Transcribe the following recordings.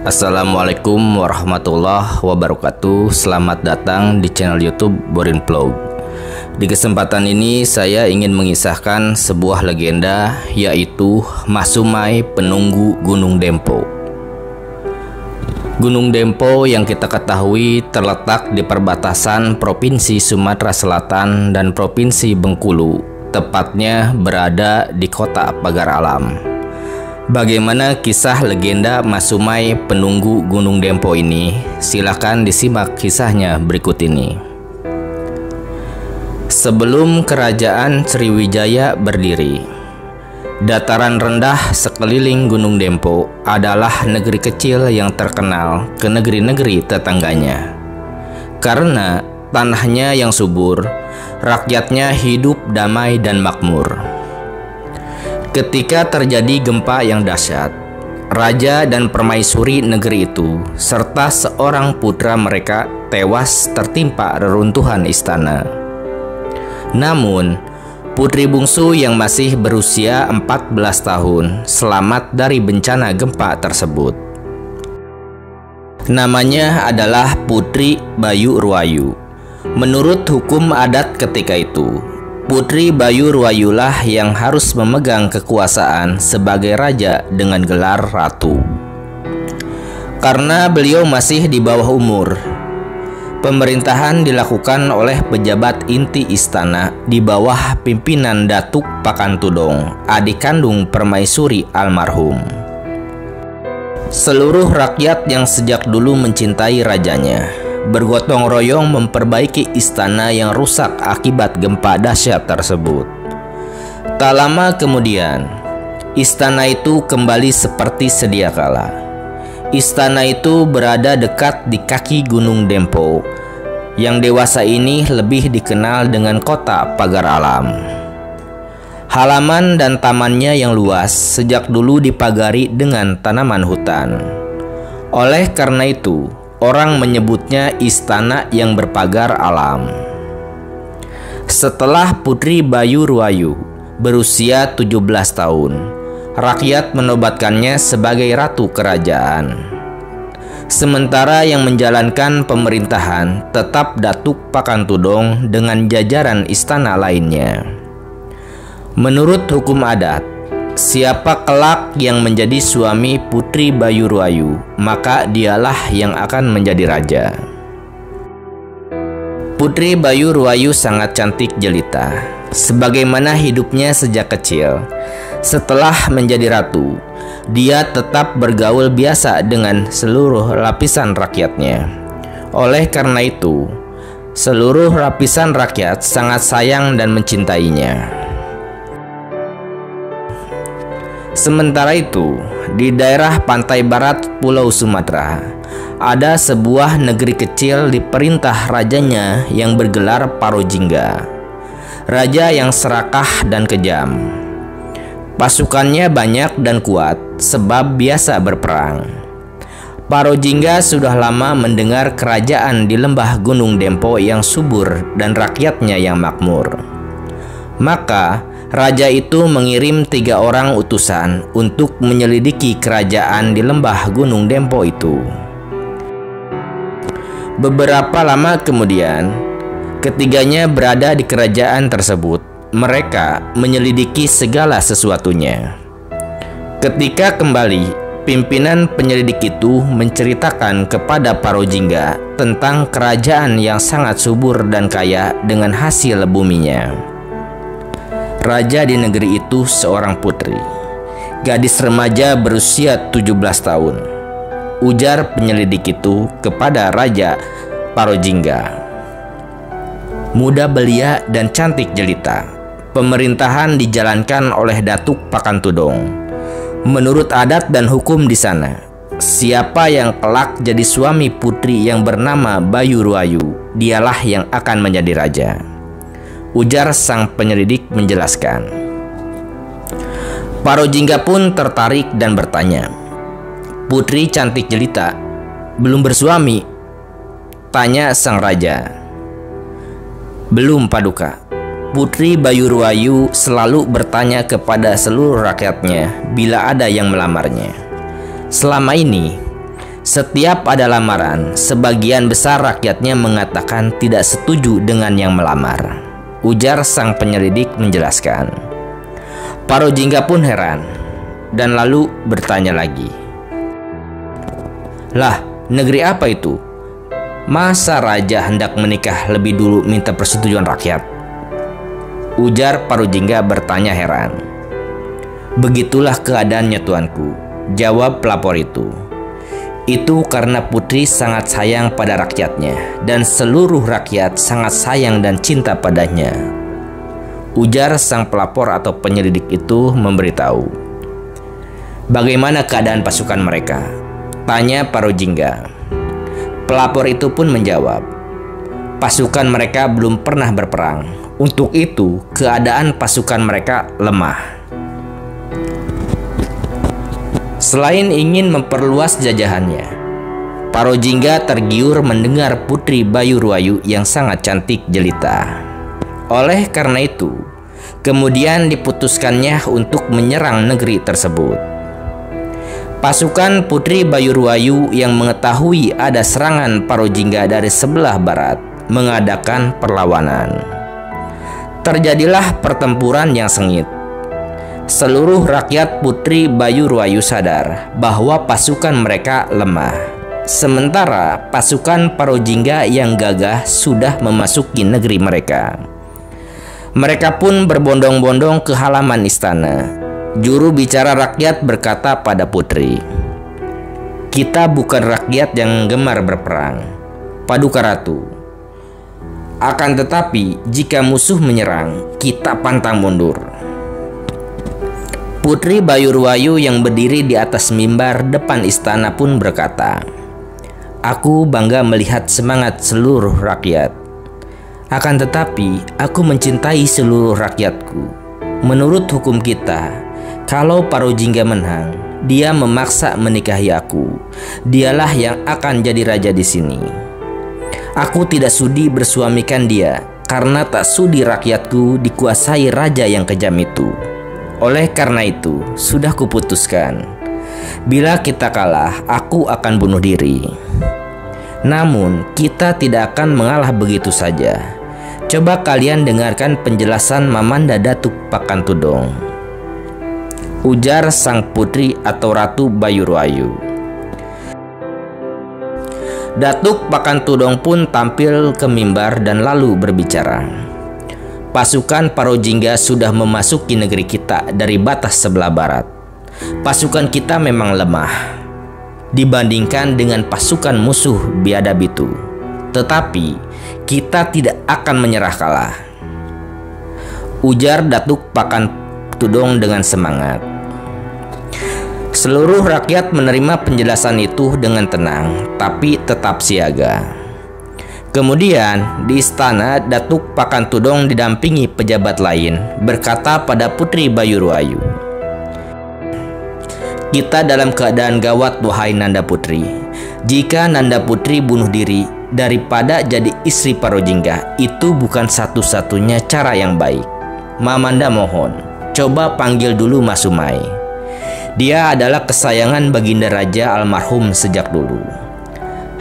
Assalamualaikum warahmatullahi wabarakatuh. Selamat datang di channel YouTube Borin Vlog. Di kesempatan ini saya ingin mengisahkan sebuah legenda, yaitu Masumai penunggu Gunung Dempo. Gunung Dempo yang kita ketahui terletak di perbatasan Provinsi Sumatera Selatan dan Provinsi Bengkulu, tepatnya berada di kota Pagar Alam. Bagaimana kisah legenda Masumai penunggu Gunung Dempo ini? Silakan disimak kisahnya berikut ini. Sebelum kerajaan Sriwijaya berdiri, dataran rendah sekeliling Gunung Dempo adalah negeri kecil yang terkenal ke negeri-negeri tetangganya. Karena tanahnya yang subur, rakyatnya hidup damai dan makmur. Ketika terjadi gempa yang dahsyat, raja dan permaisuri negeri itu serta seorang putra mereka tewas tertimpa reruntuhan istana. Namun, putri bungsu yang masih berusia 14 tahun selamat dari bencana gempa tersebut. Namanya adalah Putri Bayu Ruwayu. Menurut hukum adat ketika itu, Putri Bayu Ruwayulah yang harus memegang kekuasaan sebagai raja dengan gelar ratu. Karena beliau masih di bawah umur, pemerintahan dilakukan oleh pejabat inti istana di bawah pimpinan Datuk Pakantudong, adik kandung permaisuri almarhum. Seluruh rakyat yang sejak dulu mencintai rajanya bergotong royong memperbaiki istana yang rusak akibat gempa dahsyat tersebut. Tak lama kemudian, istana itu kembali seperti sedia kala. Istana itu berada dekat di kaki Gunung Dempo, yang dewasa ini lebih dikenal dengan kota Pagar Alam. Halaman dan tamannya yang luas sejak dulu dipagari dengan tanaman hutan. Oleh karena itu, orang menyebutnya istana yang berpagar alam. Setelah Putri Bayu Ruwayu berusia 17 tahun, rakyat menobatkannya sebagai ratu kerajaan. Sementara yang menjalankan pemerintahan tetap Datuk Pakantudong dengan jajaran istana lainnya. Menurut hukum adat, siapa kelak yang menjadi suami Putri Bayu Ruwayu, maka dialah yang akan menjadi raja. Putri Bayu Ruwayu sangat cantik jelita, sebagaimana hidupnya sejak kecil. Setelah menjadi ratu, dia tetap bergaul biasa dengan seluruh lapisan rakyatnya. Oleh karena itu, seluruh lapisan rakyat sangat sayang dan mencintainya. Sementara itu, di daerah pantai barat Pulau Sumatera, ada sebuah negeri kecil diperintah rajanya yang bergelar Parojingga. Raja yang serakah dan kejam. Pasukannya banyak dan kuat sebab biasa berperang. Parojingga sudah lama mendengar kerajaan di lembah Gunung Dempo yang subur dan rakyatnya yang makmur. Maka raja itu mengirim 3 orang utusan untuk menyelidiki kerajaan di lembah Gunung Dempo itu. Beberapa lama kemudian, ketiganya berada di kerajaan tersebut. Mereka menyelidiki segala sesuatunya. Ketika kembali, pimpinan penyelidik itu menceritakan kepada Parojingga tentang kerajaan yang sangat subur dan kaya dengan hasil buminya. Raja di negeri itu seorang putri, gadis remaja berusia 17 tahun. Ujar penyelidik itu kepada Raja Parojingga. Muda belia dan cantik jelita, pemerintahan dijalankan oleh Datuk Pakantudong. Menurut adat dan hukum di sana, siapa yang kelak jadi suami putri yang bernama Bayu Ruwayu, dialah yang akan menjadi raja. Ujar sang penyelidik menjelaskan. Parojingga pun tertarik dan bertanya, "Putri cantik jelita, belum bersuami?" Tanya sang raja. "Belum, Paduka. Putri Bayu Ruwayu selalu bertanya kepada seluruh rakyatnya bila ada yang melamarnya. Selama ini, Setiap ada lamaran, sebagian besar rakyatnya mengatakan tidak setuju dengan yang melamar, ujar sang penyelidik menjelaskan. Parojingga pun heran dan lalu bertanya lagi. Lah, negeri apa itu? Masa raja hendak menikah lebih dulu minta persetujuan rakyat? Ujar Parojingga bertanya heran. Begitulah keadaannya tuanku, jawab pelapor itu. Itu karena putri sangat sayang pada rakyatnya dan seluruh rakyat sangat sayang dan cinta padanya, ujar sang pelapor atau penyelidik itu memberitahu. Bagaimana keadaan pasukan mereka? Tanya Parojingga. Pelapor itu pun menjawab, pasukan mereka belum pernah berperang. Untuk itu keadaan pasukan mereka lemah. Selain ingin memperluas jajahannya, Parojingga tergiur mendengar Putri Bayurwayu yang sangat cantik jelita. Oleh karena itu, kemudian diputuskannya untuk menyerang negeri tersebut. Pasukan Putri Bayurwayu yang mengetahui ada serangan Parojingga dari sebelah barat mengadakan perlawanan. Terjadilah pertempuran yang sengit. Seluruh rakyat Putri Bayurwayu sadar bahwa pasukan mereka lemah. Sementara pasukan Parojingga yang gagah sudah memasuki negeri mereka. Mereka pun berbondong-bondong ke halaman istana. Juru bicara rakyat berkata pada Putri, "Kita bukan rakyat yang gemar berperang, Paduka Ratu. Akan tetapi jika musuh menyerang, kita pantang mundur." Putri Bayurwayu yang berdiri di atas mimbar depan istana pun berkata, "Aku bangga melihat semangat seluruh rakyat. Akan tetapi aku mencintai seluruh rakyatku. Menurut hukum kita, kalau Parojingga menang, dia memaksa menikahi aku. Dialah yang akan jadi raja di sini. Aku tidak sudi bersuamikan dia, karena tak sudi rakyatku dikuasai raja yang kejam itu. Oleh karena itu, sudah kuputuskan, bila kita kalah, aku akan bunuh diri. Namun, kita tidak akan mengalah begitu saja. Coba kalian dengarkan penjelasan Mamanda Datuk Pakantudong," ujar sang putri atau Ratu Bayurwayu. Datuk Pakantudong pun tampil ke mimbar dan lalu berbicara. Pasukan Parojingga sudah memasuki negeri kita dari batas sebelah barat. Pasukan kita memang lemah dibandingkan dengan pasukan musuh biadab itu. Tetapi kita tidak akan menyerah kalah, ujar Datuk Pakantudong dengan semangat. Seluruh rakyat menerima penjelasan itu dengan tenang, tapi tetap siaga. Kemudian di istana, Datuk Pakantudong didampingi pejabat lain berkata pada Putri Bayurwayu, "Kita dalam keadaan gawat, wahai Nanda Putri. Jika Nanda Putri bunuh diri daripada jadi istri Parojingga, itu bukan satu-satunya cara yang baik. Mamanda mohon, coba panggil dulu Mas Sumai. Dia adalah kesayangan Baginda Raja almarhum sejak dulu.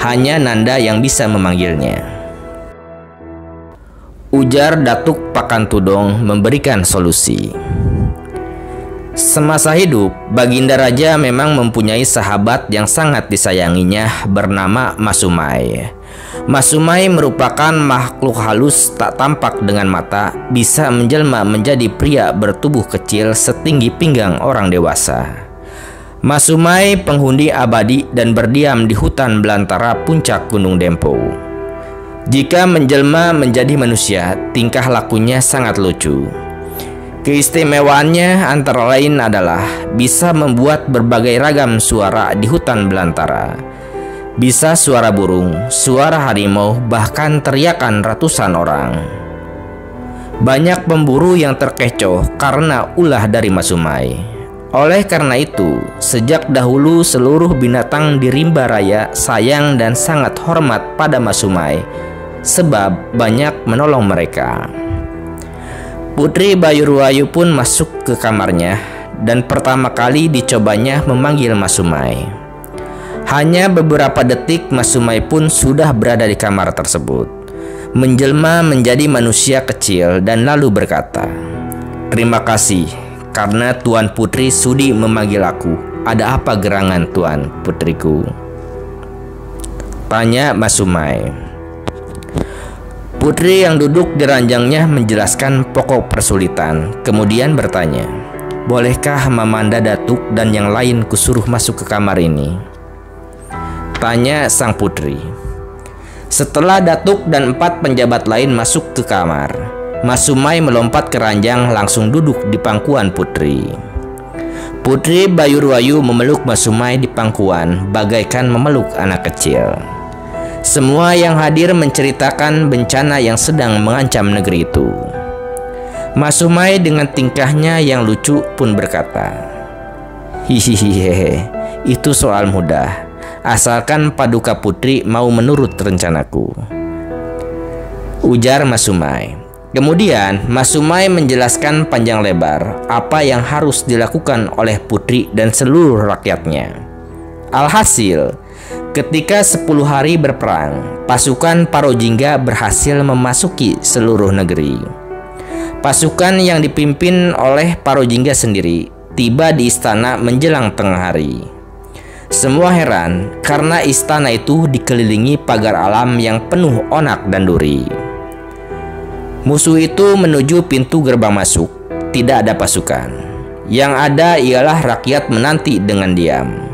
Hanya Nanda yang bisa memanggilnya," ujar Datuk Pakantudong memberikan solusi. Semasa hidup, Baginda Raja memang mempunyai sahabat yang sangat disayanginya bernama Mas Sumai. Mas Sumai merupakan makhluk halus tak tampak dengan mata, bisa menjelma menjadi pria bertubuh kecil setinggi pinggang orang dewasa. Mas Sumai penghuni abadi dan berdiam di hutan belantara puncak Gunung Dempo. Jika menjelma menjadi manusia, tingkah lakunya sangat lucu. Keistimewaannya antara lain adalah bisa membuat berbagai ragam suara di hutan belantara. Bisa suara burung, suara harimau, bahkan teriakan ratusan orang. Banyak pemburu yang terkecoh karena ulah dari Mas Sumai. Oleh karena itu, sejak dahulu seluruh binatang di rimba raya sayang dan sangat hormat pada Mas Sumai, sebab banyak menolong mereka. Putri Bayurwayu pun masuk ke kamarnya dan pertama kali dicobanya memanggil Mas Sumai. Hanya beberapa detik Mas Sumai pun sudah berada di kamar tersebut, menjelma menjadi manusia kecil dan lalu berkata, "Terima kasih karena Tuan Putri sudi memanggil aku. Ada apa gerangan Tuan Putriku?" Tanya Mas Sumai. Putri yang duduk di ranjangnya menjelaskan pokok persulitan, kemudian bertanya, "Bolehkah Mamanda Datuk dan yang lain kusuruh masuk ke kamar ini?" Tanya sang putri. Setelah Datuk dan 4 penjabat lain masuk ke kamar, Mas Sumai melompat ke ranjang langsung duduk di pangkuan Putri. Putri Bayurwayu memeluk Mas Sumai di pangkuan bagaikan memeluk anak kecil. Semua yang hadir menceritakan bencana yang sedang mengancam negeri itu. Mas Sumai dengan tingkahnya yang lucu pun berkata, "Hihihihehe, itu soal mudah, asalkan Paduka Putri mau menurut rencanaku," ujar Mas Sumai. Kemudian Mas Sumai menjelaskan panjang lebar apa yang harus dilakukan oleh Putri dan seluruh rakyatnya. Alhasil, ketika 10 hari berperang, pasukan Parojingga berhasil memasuki seluruh negeri. Pasukan yang dipimpin oleh Parojingga sendiri tiba di istana menjelang tengah hari. Semua heran karena istana itu dikelilingi pagar alam yang penuh onak dan duri. Musuh itu menuju pintu gerbang masuk, tidak ada pasukan. Yang ada ialah rakyat menanti dengan diam.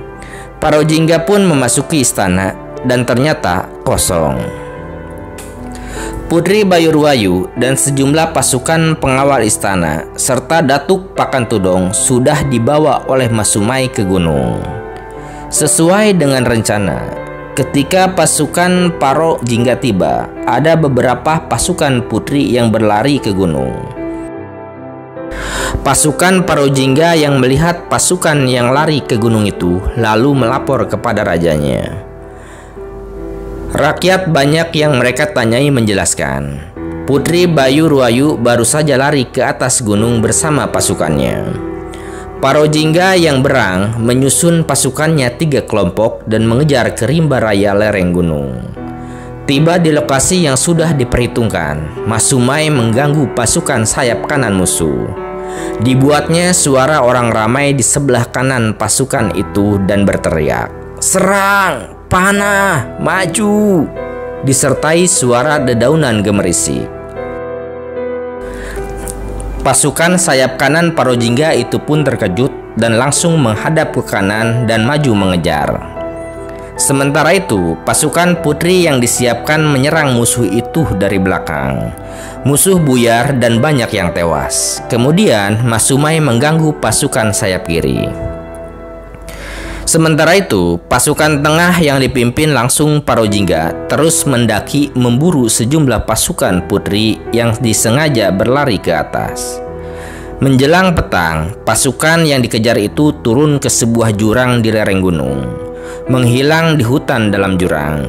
Parojingga pun memasuki istana dan ternyata kosong. Putri Bayurwayu dan sejumlah pasukan pengawal istana serta Datuk Pakantudong sudah dibawa oleh Mas Sumai ke gunung. Sesuai dengan rencana, ketika pasukan Parojingga tiba, ada beberapa pasukan Putri yang berlari ke gunung. Pasukan Parojingga yang melihat pasukan yang lari ke gunung itu lalu melapor kepada rajanya. Rakyat banyak yang mereka tanyai menjelaskan, Putri Bayurwayu baru saja lari ke atas gunung bersama pasukannya. Parojingga yang berang menyusun pasukannya 3 kelompok dan mengejar ke rimba raya lereng gunung. Tiba di lokasi yang sudah diperhitungkan, Mas Sumai mengganggu pasukan sayap kanan musuh. Dibuatnya suara orang ramai di sebelah kanan pasukan itu dan berteriak, "Serang! Panah! Maju!" disertai suara dedaunan gemerisik. Pasukan sayap kanan Parojingga itu pun terkejut dan langsung menghadap ke kanan dan maju mengejar. Sementara itu, pasukan Putri yang disiapkan menyerang musuh itu dari belakang. Musuh buyar dan banyak yang tewas. Kemudian Mas Sumai mengganggu pasukan sayap kiri. Sementara itu, pasukan tengah yang dipimpin langsung Parojingga terus mendaki memburu sejumlah pasukan Putri yang disengaja berlari ke atas. Menjelang petang, pasukan yang dikejar itu turun ke sebuah jurang di lereng gunung, menghilang di hutan dalam jurang.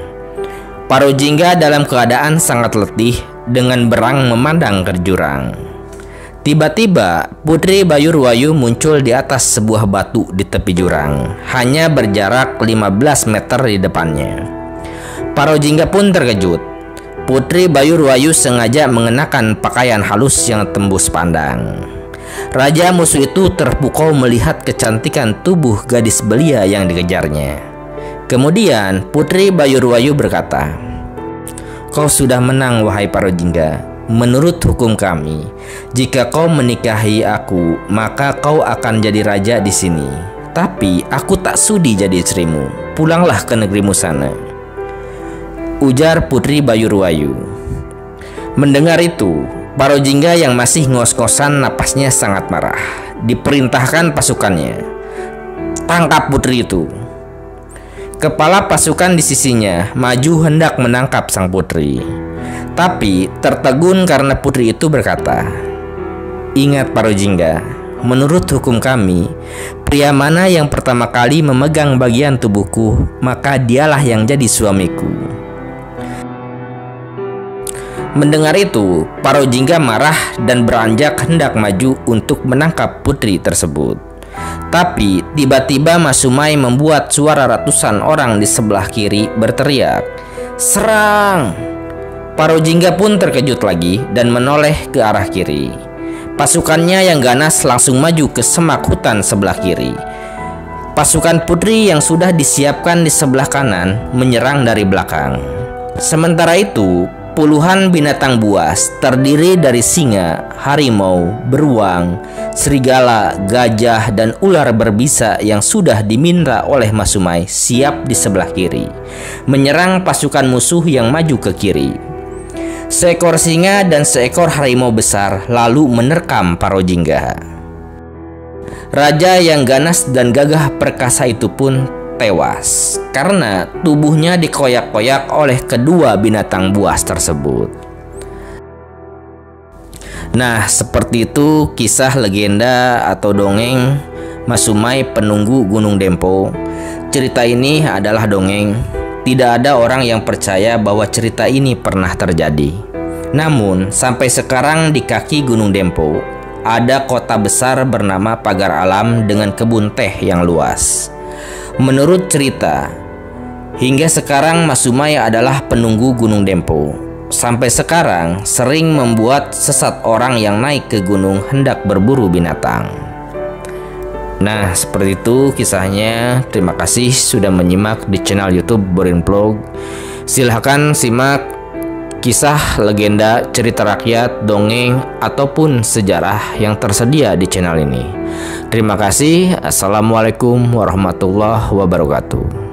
Parojingga dalam keadaan sangat letih dengan berang memandang ke jurang. Tiba-tiba Putri Bayurwayu muncul di atas sebuah batu di tepi jurang, hanya berjarak 15 meter di depannya. Parojingga pun terkejut. Putri Bayurwayu sengaja mengenakan pakaian halus yang tembus pandang. Raja musuh itu terpukau melihat kecantikan tubuh gadis belia yang dikejarnya. Kemudian Putri Bayurwayu berkata, "Kau sudah menang, wahai Parojingga. Menurut hukum kami, jika kau menikahi aku, maka kau akan jadi raja di sini. Tapi aku tak sudi jadi istrimu. Pulanglah ke negerimu sana," ujar Putri Bayurwayu. Mendengar itu, Parojingga yang masih ngos-ngosan napasnya sangat marah. Diperintahkan pasukannya, "Tangkap putri itu." Kepala pasukan di sisinya maju hendak menangkap sang putri, tapi tertegun karena putri itu berkata, "Ingat Parojingga, menurut hukum kami, pria mana yang pertama kali memegang bagian tubuhku, maka dialah yang jadi suamiku." Mendengar itu, Parojingga marah dan beranjak hendak maju untuk menangkap putri tersebut. Tapi tiba-tiba Mas Sumai membuat suara ratusan orang di sebelah kiri berteriak, "Serang!" Parojingga pun terkejut lagi dan menoleh ke arah kiri. Pasukannya yang ganas langsung maju ke semak hutan sebelah kiri. Pasukan putri yang sudah disiapkan di sebelah kanan menyerang dari belakang. Sementara itu, puluhan binatang buas terdiri dari singa, harimau, beruang, serigala, gajah, dan ular berbisa yang sudah diminta oleh Mas Sumai siap di sebelah kiri, menyerang pasukan musuh yang maju ke kiri. Seekor singa dan seekor harimau besar lalu menerkam Parojingga. Raja yang ganas dan gagah perkasa itu pun tewas karena tubuhnya dikoyak-koyak oleh kedua binatang buas tersebut. Nah, seperti itu kisah legenda atau dongeng Mas Sumai penunggu Gunung Dempo. Cerita ini adalah dongeng. Tidak ada orang yang percaya bahwa cerita ini pernah terjadi. Namun, sampai sekarang di kaki Gunung Dempo ada kota besar bernama Pagar Alam dengan kebun teh yang luas. Menurut cerita, hingga sekarang Mas Sumai adalah penunggu Gunung Dempo. Sampai sekarang sering membuat sesat orang yang naik ke gunung hendak berburu binatang. Nah, seperti itu kisahnya. Terima kasih sudah menyimak di channel YouTube Borin Vlog. Silahkan simak kisah, legenda, cerita rakyat, dongeng, ataupun sejarah yang tersedia di channel ini. Terima kasih. Assalamualaikum warahmatullahi wabarakatuh.